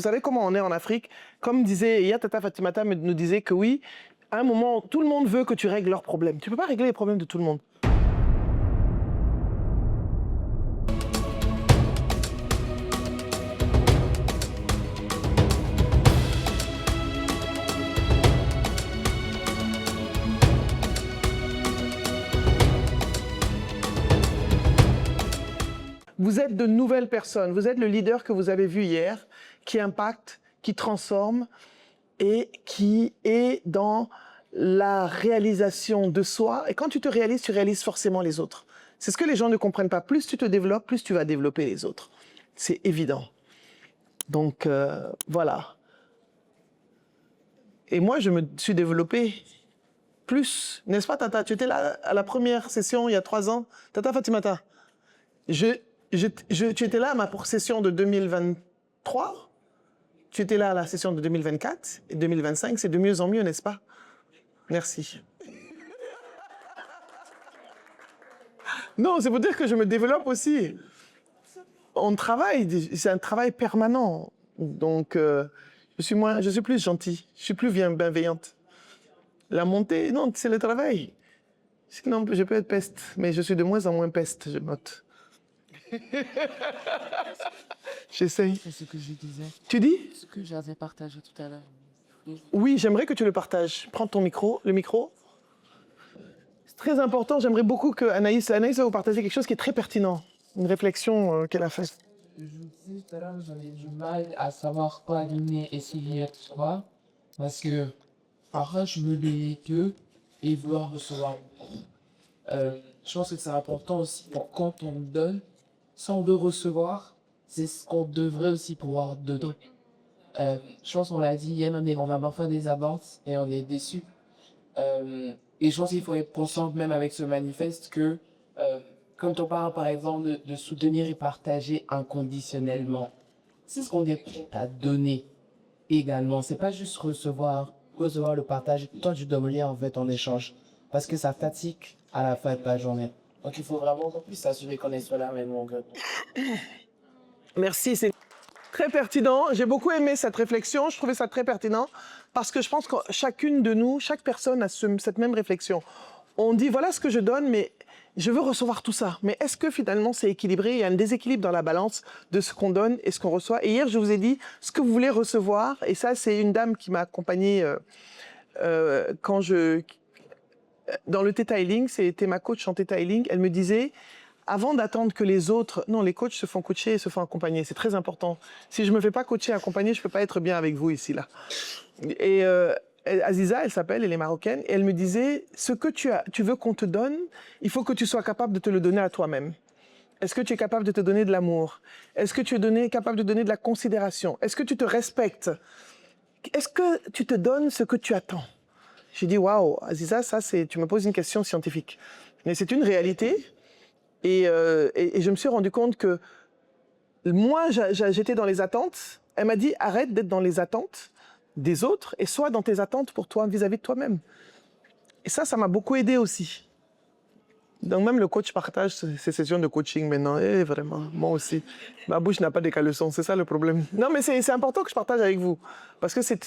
Vous savez comment on est en Afrique? Comme disait hier, Tata Fatimata nous disait que oui, à un moment, tout le monde veut que tu règles leurs problèmes. Tu ne peux pas régler les problèmes de tout le monde. Vous êtes de nouvelles personnes. Vous êtes le leader que vous avez vu hier, qui impacte, qui transforme et qui est dans la réalisation de soi. Et quand tu te réalises, tu réalises forcément les autres. C'est ce que les gens ne comprennent pas. Plus tu te développes, plus tu vas développer les autres. C'est évident. Donc, voilà. Et moi, je me suis développée plus. N'est-ce pas, Tata? Tu étais là à la première session il y a 3 ans. Tata Fatimata. Tu étais là à ma session de 2023. Tu étais là à la session de 2024 et 2025. C'est de mieux en mieux, n'est-ce pas? Merci. Non, c'est pour dire que je me développe aussi. On travaille, c'est un travail permanent. Donc, je suis plus gentille, je suis plus bienveillante. La montée, non, c'est le travail. Sinon, je peux être peste, mais je suis de moins en moins peste, je note. J'essaye. C'est ce que je disais. Tu dis? Ce que j'avais partagé tout à l'heure. Oui, j'aimerais que tu le partages. Prends ton micro, le micro. C'est très important. J'aimerais beaucoup que Anaïs va vous partager quelque chose qui est très pertinent. Une réflexion qu'elle a faite. Je vous disais tout à l'heure, j'avais du mal à savoir quoi aligner et s'il recevoir. Parce que parfois, je me les deux et vouloir recevoir. Je pense que c'est important aussi pour quand on donne, si on veut recevoir, c'est ce qu'on devrait aussi pouvoir donner. Je pense qu'on l'a dit hier, on a parfois des avances et on est déçu. Et je pense qu'il faut être conscient même avec ce manifeste que quand on parle par exemple de soutenir et partager inconditionnellement, c'est ce qu'on est prêt à donner également. C'est pas juste recevoir le partage. Toi, tu dois me lire en fait en échange parce que ça fatigue à la fin de la journée. Donc il faut vraiment qu'on puisse s'assurer qu'on est sur la même longueur. Merci, c'est très pertinent. J'ai beaucoup aimé cette réflexion. Je trouvais ça très pertinent parce que je pense que chacune de nous, chaque personne a cette même réflexion. On dit, voilà ce que je donne, mais je veux recevoir tout ça. Mais est-ce que finalement c'est équilibré? Il y a un déséquilibre dans la balance de ce qu'on donne et ce qu'on reçoit. Et hier, je vous ai dit ce que vous voulez recevoir. Et ça, c'est une dame qui m'a accompagnée dans le Theta Healing. C'était ma coach en Theta Healing. Elle me disait, avant d'attendre que les autres... Non, les coachs se font coacher et se font accompagner. C'est très important. Si je ne me fais pas coacher et accompagner, je ne peux pas être bien avec vous ici, là. Et Aziza, elle s'appelle, elle est marocaine. Et elle me disait, ce que tu veux qu'on te donne, il faut que tu sois capable de te le donner à toi-même. Est-ce que tu es capable de te donner de l'amour? Est-ce que tu es capable de donner de la considération? Est-ce que tu te respectes? Est-ce que tu te donnes ce que tu attends? J'ai dit, waouh, Aziza, tu me poses une question scientifique. Mais c'est une réalité. Et je me suis rendu compte que moi, j'étais dans les attentes. Elle m'a dit, arrête d'être dans les attentes des autres et sois dans tes attentes pour toi, vis-à-vis de toi-même. Et ça m'a beaucoup aidé aussi. Donc même le coach partage ses sessions de coaching maintenant. Et vraiment, moi aussi. Ma bouche n'a pas de caleçon, c'est ça le problème. Non, mais c'est important que je partage avec vous. Parce que c'est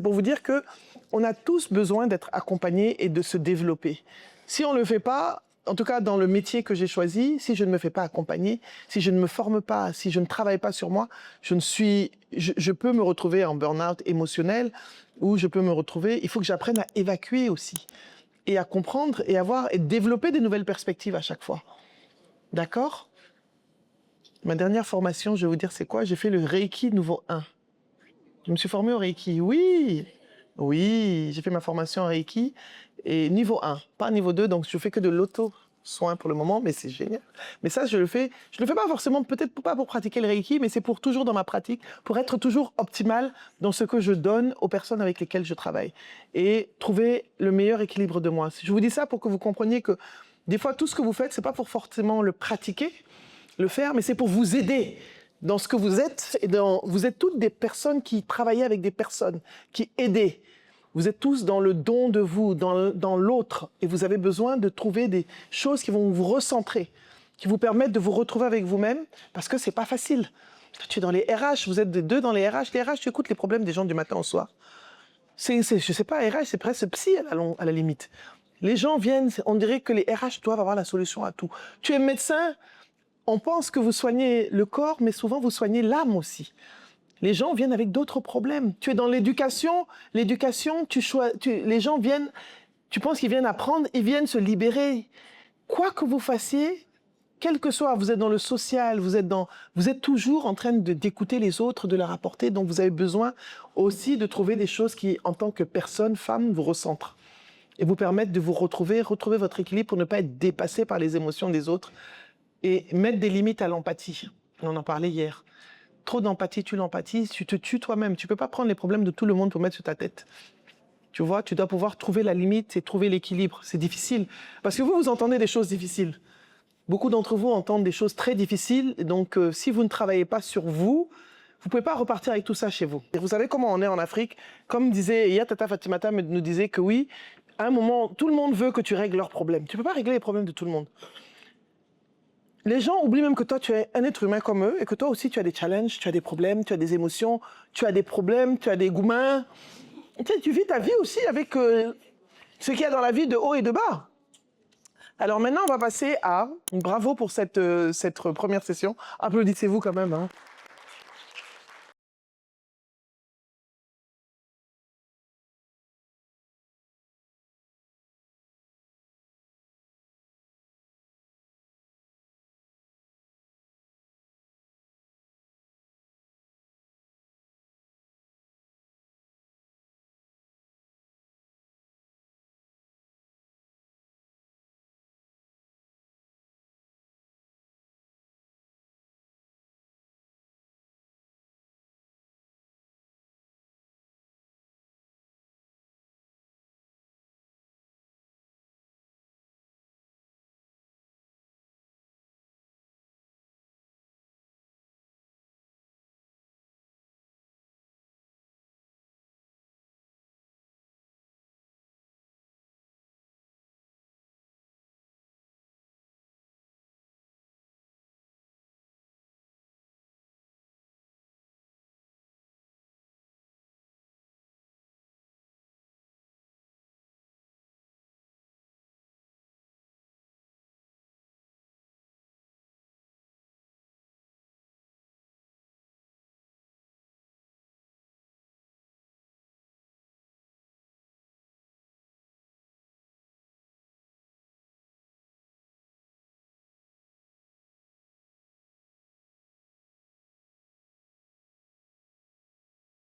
pour vous dire qu'on a tous besoin d'être accompagnés et de se développer. Si on ne le fait pas, en tout cas dans le métier que j'ai choisi, si je ne me fais pas accompagner, si je ne me forme pas, si je ne travaille pas sur moi, je peux me retrouver en burn-out émotionnel ou je peux me retrouver... Il faut que j'apprenne à évacuer aussi et à comprendre et développer des nouvelles perspectives à chaque fois. D'accord? Ma dernière formation, je vais vous dire c'est quoi? J'ai fait le Reiki niveau 1. Je me suis formée au Reiki. Oui, j'ai fait ma formation en Reiki et niveau 1, pas niveau 2, donc je fais que de l'auto-soin pour le moment, mais c'est génial. Mais ça, je le fais pas forcément, peut-être pas pour pratiquer le Reiki, mais c'est pour toujours dans ma pratique, pour être toujours optimal dans ce que je donne aux personnes avec lesquelles je travaille et trouver le meilleur équilibre de moi. Je vous dis ça pour que vous compreniez que des fois, tout ce que vous faites, c'est pas pour forcément le pratiquer, le faire, mais c'est pour vous aider dans ce que vous êtes. Vous êtes toutes des personnes qui travaillaient avec des personnes, qui aidaient. Vous êtes tous dans le don de vous, dans l'autre. Et vous avez besoin de trouver des choses qui vont vous recentrer, qui vous permettent de vous retrouver avec vous-même, parce que c'est pas facile. Tu es dans les RH, vous êtes deux dans les RH. Les RH, tu écoutes les problèmes des gens du matin au soir. Je sais pas, RH, c'est presque psy à la limite. Les gens viennent, on dirait que les RH doivent avoir la solution à tout. Tu es médecin, on pense que vous soignez le corps, mais souvent vous soignez l'âme aussi. Les gens viennent avec d'autres problèmes. Tu es dans l'éducation, les gens viennent, tu penses qu'ils viennent apprendre, ils viennent se libérer. Quoi que vous fassiez, quel que soit, vous êtes dans le social, vous êtes toujours en train d'écouter les autres, de leur apporter, donc vous avez besoin aussi de trouver des choses qui, en tant que personne, femme, vous recentrent et vous permettent de vous retrouver votre équilibre pour ne pas être dépassé par les émotions des autres et mettre des limites à l'empathie. On en parlait hier. Trop d'empathie tue l'empathie, tu te tues toi-même. Tu ne peux pas prendre les problèmes de tout le monde pour mettre sur ta tête. Tu vois, tu dois pouvoir trouver la limite et trouver l'équilibre. C'est difficile. Parce que vous entendez des choses difficiles. Beaucoup d'entre vous entendent des choses très difficiles. Et donc, si vous ne travaillez pas sur vous, vous ne pouvez pas repartir avec tout ça chez vous. Et vous savez comment on est en Afrique? Comme disait hier, Tata Fatimata nous disait que oui, à un moment, tout le monde veut que tu règles leurs problèmes. Tu ne peux pas régler les problèmes de tout le monde. Les gens oublient même que toi, tu es un être humain comme eux et que toi aussi, tu as des challenges, tu as des problèmes, tu as des émotions, tu as des problèmes, tu as des gourmands. Tu sais, tu vis ta vie aussi avec ce qu'il y a dans la vie de haut et de bas. Alors maintenant, on va passer à... Bravo pour cette première session. Applaudissez-vous quand même. Hein.